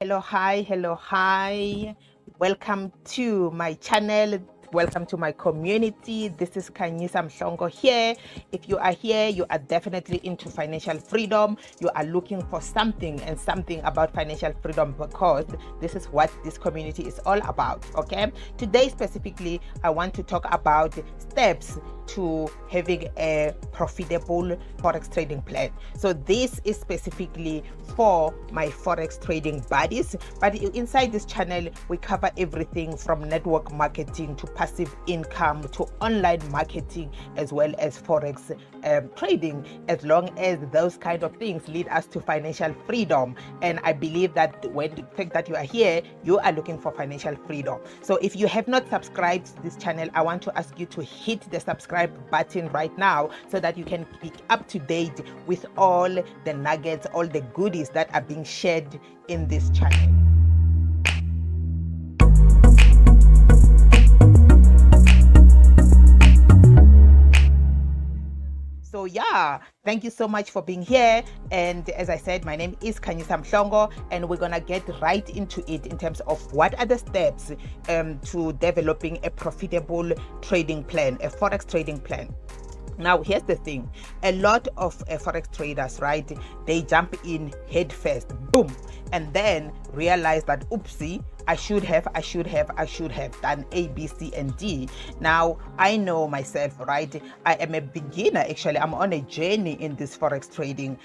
Hello, hi. Welcome to my channel. Welcome to my community. This is Kanyisa Mhlongo here. If you are here, you are definitely into financial freedom. You are looking for something about financial freedom, because this is what this community is all about. Okay. Today specifically, I want to talk about steps to having a profitable forex trading plan. So this is specifically for my forex trading buddies, but inside this channel we cover everything from network marketing to passive income to online marketing, as well as forex trading, as long as those kind of things lead us to financial freedom. And I believe that when the fact that you are here, you are looking for financial freedom. So if you have not subscribed to this channel, I want to ask you to hit the subscribe button right now, so that you can be up to date with all the nuggets, all the goodies that are being shared in this channel. So yeah, thank you so much for being here. And as I said, my name is Kanyisa Mhlongo, and we're gonna get right into it in terms of what are the steps to developing a profitable trading plan, a forex trading plan. Now, here's the thing. A lot of forex traders, right, they jump in head first, boom, and then realize that, oopsie, I should have done A, B, C, and D. Now, I know myself, right? I am a beginner. Actually, I'm on a journey in this forex trading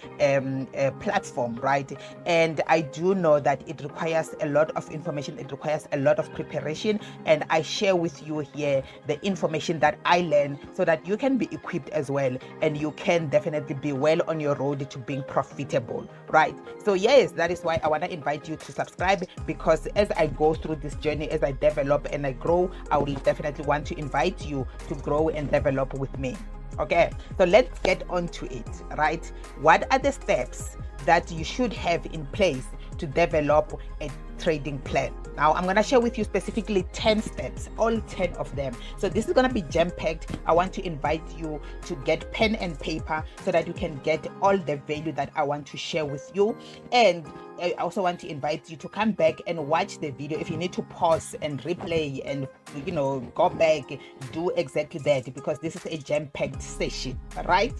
platform, right? And I do know that it requires a lot of information. It requires a lot of preparation. And I share with you here the information that I learn, so that you can be equipped as well, and you can definitely be well on your road to being profitable, right? So yes, that is why I want to invite you to subscribe, because as I go through this journey, as I develop and I grow, I will definitely want to invite you to grow and develop with me. Okay, so let's get on to it, right? What are the steps that you should have in place to develop a trading plan? Now, I'm going to share with you specifically 10 steps, all 10 of them. So this is going to be jam-packed. I want to invite you to get pen and paper, so that you can get all the value that I want to share with you. And I also want to invite you to come back and watch the video. If you need to pause and replay and, you know, go back, do exactly that, because this is a jam-packed session, right?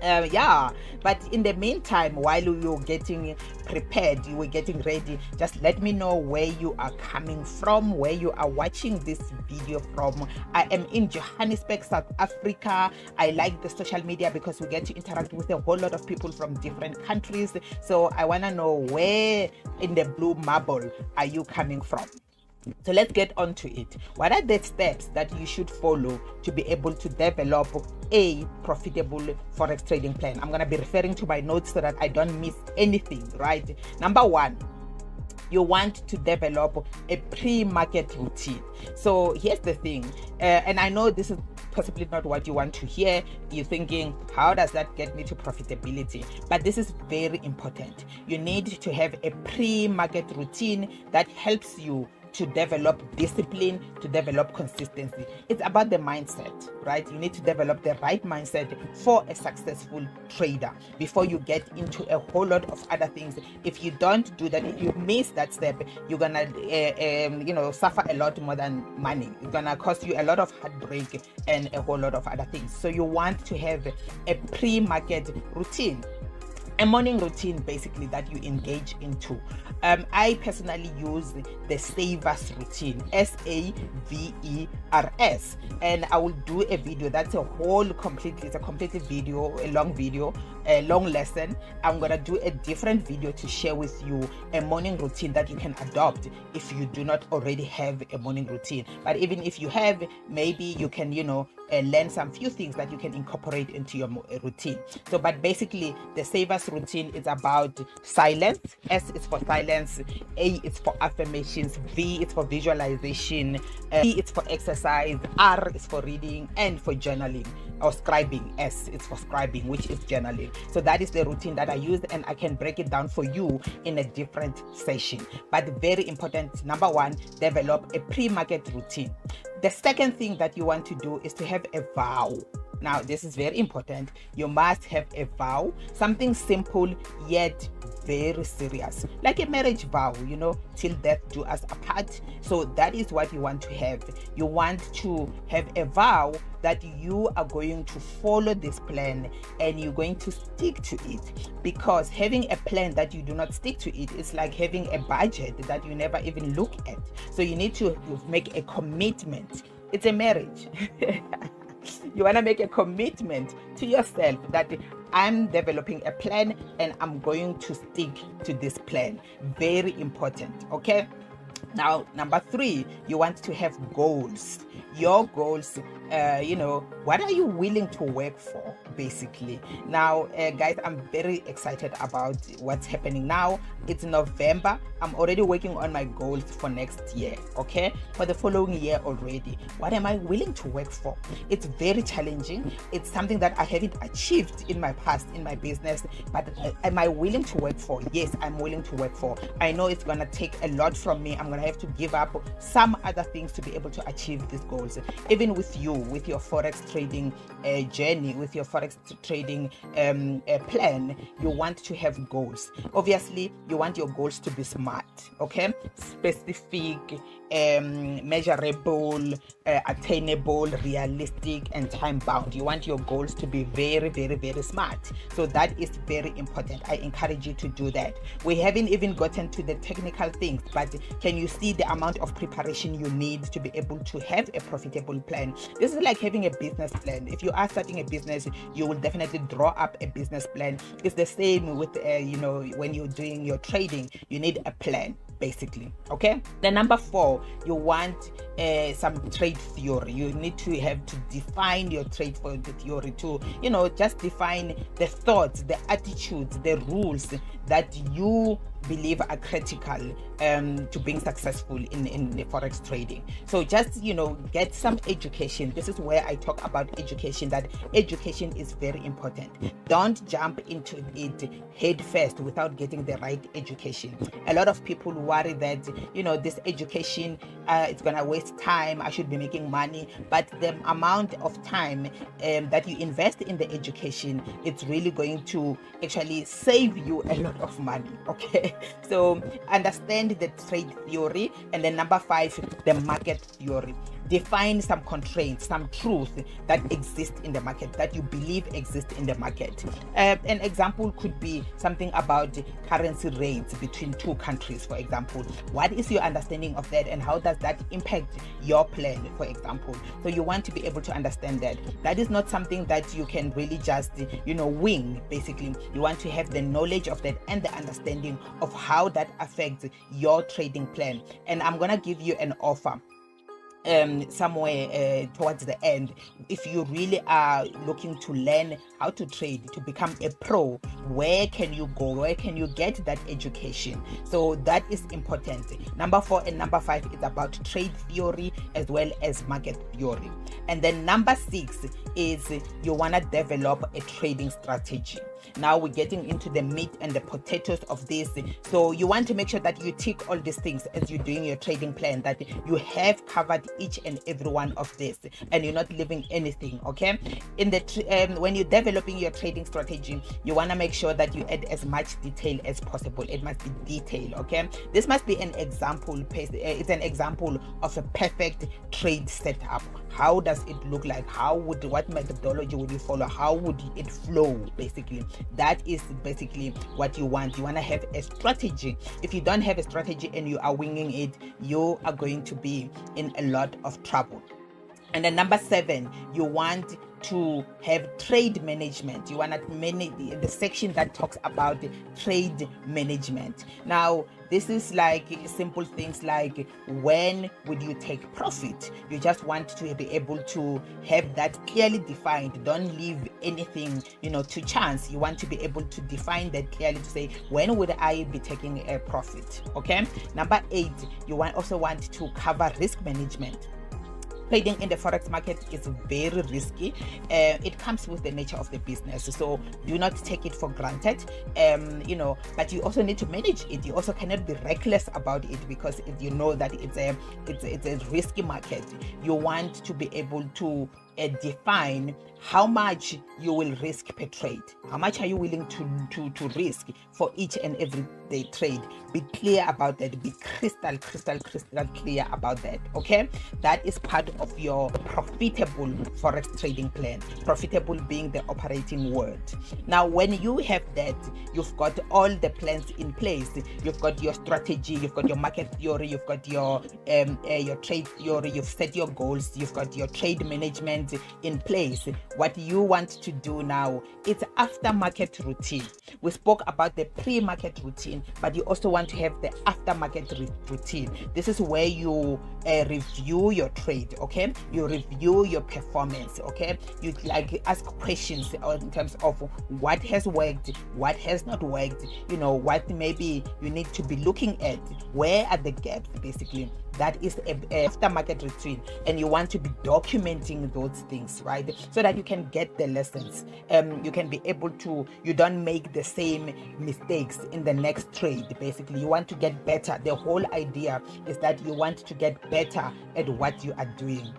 Yeah, but in the meantime, while you're getting prepared, you were getting ready, just let me know where you are coming from, where you are watching this video from. I am in Johannesburg, South Africa. I like the social media because we get to interact with a whole lot of people from different countries. So I want to know, where in the blue marble are you coming from? So let's get on to it. What are the steps that you should follow to be able to develop a profitable forex trading plan? I'm going to be referring to my notes so that I don't miss anything, right? Number one, you want to develop a pre-market routine. So here's the thing, and I know this is possibly not what you want to hear. You're thinking, how does that get me to profitability? But this is very important. You need to have a pre-market routine that helps you to develop discipline, to develop consistency. It's about the mindset, right? You need to develop the right mindset for a successful trader before you get into a whole lot of other things. If you don't do that, if you miss that step, you're gonna suffer a lot more than money. It's gonna cost you a lot of heartbreak and a whole lot of other things. So you want to have a pre-market routine, a morning routine basically that you engage into. I personally use the savers routine, SAVERS, and I will do a video that's it's a completely video, a long video, a long lesson. I'm gonna do a different video to share with you a morning routine that you can adopt if you do not already have a morning routine. But even if you have, maybe you can learn some few things that you can incorporate into your routine. So but basically the savers routine is about silence. S is for silence, A is for affirmations, V is for visualization, E is for exercise, R is for reading, and for journaling or scribing. S is for scribing, which is journaling. So that is the routine that I use, and I can break it down for you in a different session. But very important, number one, develop a pre-market routine. The second thing that you want to do is to have a vow. Now, this is very important. You must have a vow, something simple yet very serious, like a marriage vow, till death do us apart. So that is what you want to have. You want to have a vow that you are going to follow this plan and you're going to stick to it, because having a plan that you do not stick to it is like having a budget that you never even look at. So you need to make a commitment. It's a marriage. You want to make a commitment to yourself that I'm developing a plan and I'm going to stick to this plan. Very important. Okay. Now, number 3, you want to have goals. Your goals, what are you willing to work for, basically? Now, guys, I'm very excited about what's happening now. It's November. I'm already working on my goals for next year, okay? For the following year already. What am I willing to work for? It's very challenging. It's something that I haven't achieved in my past, in my business. But am I willing to work for? Yes, I'm willing to work for. I know it's going to take a lot from me. I'm going to have to give up some other things to be able to achieve these goals. Even with you, with your Forex trading journey, with your Forex trading plan, you want to have goals. Obviously, you want your goals to be smart, okay? Specific, measurable, attainable, realistic, and time bound. You want your goals to be very, very, very smart. So that is very important. I encourage you to do that. We haven't even gotten to the technical things, but can you see the amount of preparation you need to be able to have a profitable plan? This is like having a business plan. If you are starting a business, you will definitely draw up a business plan. It's the same with when you're doing your trading, you need a plan, basically. Okay. Then number 4, you want some trade theory. You need to have to define your trade for the theory to just define the thoughts, the attitudes, the rules that you believe are critical to being successful in the forex trading. So just get some education. This is where I talk about education, that education is very important. Don't jump into it head first without getting the right education. A lot of people worry that this education it's gonna waste time, I should be making money, but the amount of time that you invest in the education, it's really going to actually save you a lot of money. Okay. So understand the trade theory. And then number 5, the market theory. Define some constraints, some truth that exist in the market, that you believe exist in the market. An example could be something about currency rates between 2 countries, for example. What is your understanding of that, and how does that impact your plan, for example? So you want to be able to understand that. That is not something that you can really just wing, basically. You want to have the knowledge of that and the understanding of how that affects your trading plan. And I'm gonna give you an offer somewhere towards the end. If you really are looking to learn how to trade, to become a pro, where can you go? Where can you get that education? So that is important. Number 4 and number 5 is about trade theory as well as market theory. And then number 6 is you want to develop a trading strategy. Now we're getting into the meat and the potatoes of this. So you want to make sure that you tick all these things as you're doing your trading plan, that you have covered each and every one of this and you're not leaving anything. Okay. In the when you're developing your trading strategy, you want to make sure that you add as much detail as possible. It must be detailed. Okay. This must be an example. It's an example of a perfect trade setup. How does it look like? What methodology would you follow? How would it flow? Basically, that is basically what you want. You want to have a strategy. If you don't have a strategy and you are winging it, you are going to be in a lot of trouble. And then number 7, you want to have trade management. You want to manage the section that talks about trade management. Now, this is like simple things like, when would you take profit? You just want to be able to have that clearly defined. Don't leave anything, to chance. You want to be able to define that clearly, to say, when would I be taking a profit? Okay. Number 8, you also want to cover risk management. Trading in the forex market is very risky. It comes with the nature of the business, so do not take it for granted. But you also need to manage it. You also cannot be reckless about it, because you know that it's a risky market. You want to be able to define how much you will risk per trade. How much are you willing to risk for each and every day trade? Be clear about that. Be crystal clear about that. Okay, that is part of your profitable forex trading plan. Profitable being the operating word. Now, when you have that, you've got all the plans in place. You've got your strategy, you've got your market theory, you've got your trade theory, you've set your goals, you've got your trade management in place. What you want to do now, it's aftermarket routine. We spoke about the pre-market routine, but you also want to have the aftermarket routine. This is where you review your trade. Okay, you review your performance. Okay, you like ask questions in terms of what has worked, what has not worked, you know, what maybe you need to be looking at, where are the gaps. Basically, that is a aftermarket routine, and you want to be documenting those things, right, so that you can get the lessons. You can be able to, you don't make the same mistakes in the next trade. Basically, you want to get better. The whole idea is that you want to get better at what you are doing.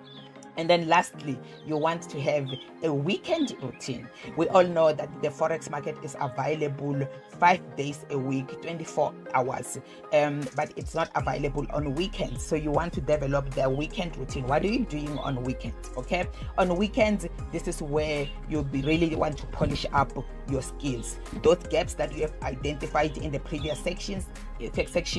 And then lastly, you want to have a weekend routine. We all know that the forex market is available 5 days a week, 24 hours, but it's not available on weekends. So you want to develop the weekend routine. What are you doing on weekends? Okay, on weekends, this is where you really want to polish up your skills. Those gaps that you have identified in the previous section,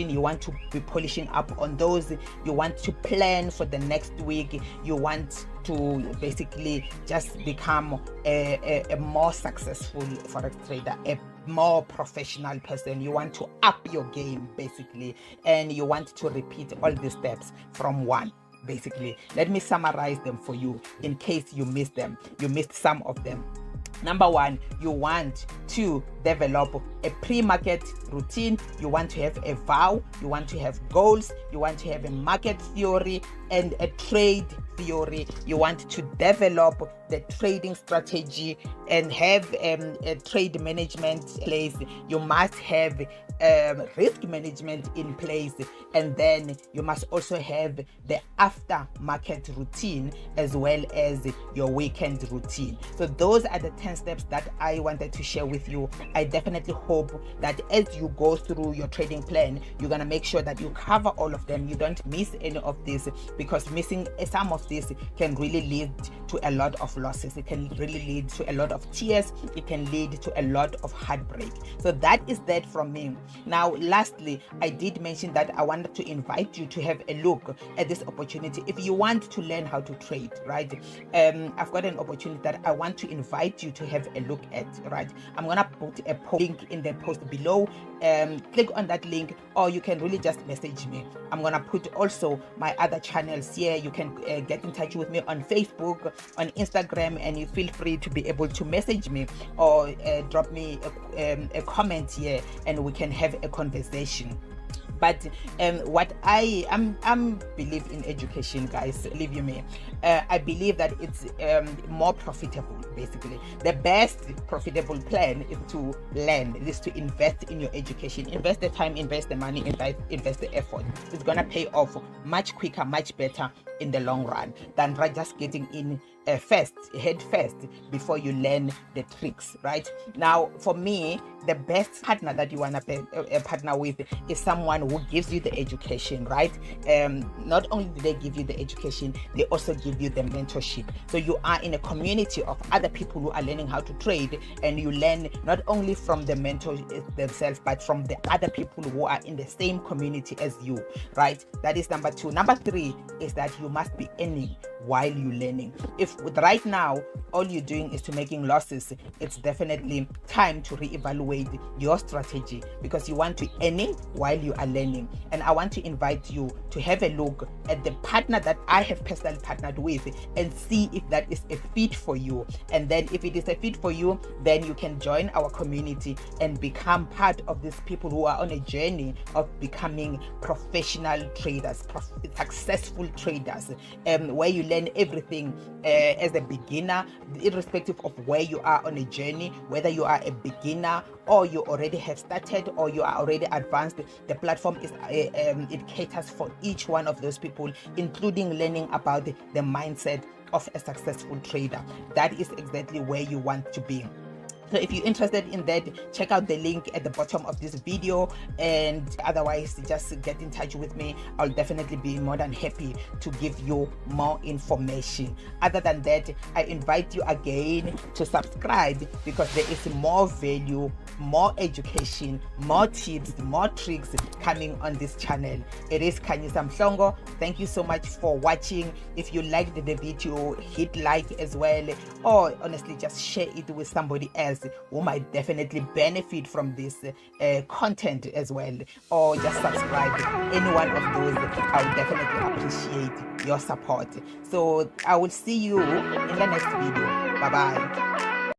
you want to be polishing up on those. You want to plan for the next week. You want to basically just become a more successful forex trader, a more professional person. You want to up your game basically, and you want to repeat all the steps from one. Basically, let me summarize them for you in case you missed them. You missed some of them. Number one, you want to develop a pre-market routine. You want to have a vow. You want to have goals. You want to have a market theory and a trade theory. You want to develop the trading strategy and have a trade management in place. You must have risk management in place, and then you must also have the after-market routine as well as your weekend routine. So those are the 10 steps that I wanted to share with you. I definitely hope that as you go through your trading plan, you're gonna make sure that you cover all of them. You don't miss any of this, because missing some of this can really lead to a lot of losses. It can really lead to a lot of tears. It can lead to a lot of heartbreak. So that is that from me. Now, lastly, I did mention that I wanted to invite you to have a look at this opportunity. If you want to learn how to trade, right, I've got an opportunity that I want to invite you to have a look at, right. I'm gonna put a link in the post below. Click on that link, or you can really just message me. I'm gonna put also my other channels here. You can get in touch with me on Facebook, on Instagram, and you feel free to be able to message me or drop me a comment here, and we can have a conversation. But what I'm believe in education, guys, believe you me, I believe that it's more profitable. Basically, the best profitable plan is to learn, is to invest in your education. Invest the time, invest the money, invest the effort. It's gonna pay off much quicker, much better in the long run than just getting in head first before you learn the tricks. Right now, for me, the best partner that you want to partner with is someone who gives you the education, right? Not only do they give you the education, they also give you the mentorship. So you are in a community of other people who are learning how to trade, and you learn not only from the mentors themselves, but from the other people who are in the same community as you, right? That is number two. Number three is that you must be earning while you're learning. If right now all you're doing is to making losses, it's definitely time to reevaluate your strategy, because you want to earning while you are learning. And I want to invite you to have a look at the partner that I have personally partnered with and see if that is a fit for you. And then if it is a fit for you, then you can join our community and become part of these people who are on a journey of becoming professional traders, successful traders, where you learn learn everything as a beginner, irrespective of where you are on a journey, whether you are a beginner or you already have started or you are already advanced. The platform is it caters for each one of those people, including learning about the mindset of a successful trader. That is exactly where you want to be. So if you're interested in that, check out the link at the bottom of this video, and otherwise just get in touch with me. I'll definitely be more than happy to give you more information. Other than that, I invite you again to subscribe, because there is more value, more education, more tips, more tricks coming on this channel. It is Khanyisa Mhlongo. Thank you so much for watching. If you liked the video, hit like as well, or honestly just share it with somebody else who might definitely benefit from this content as well, or just subscribe. Any one of those, I would definitely appreciate your support. So I will see you in the next video. Bye bye.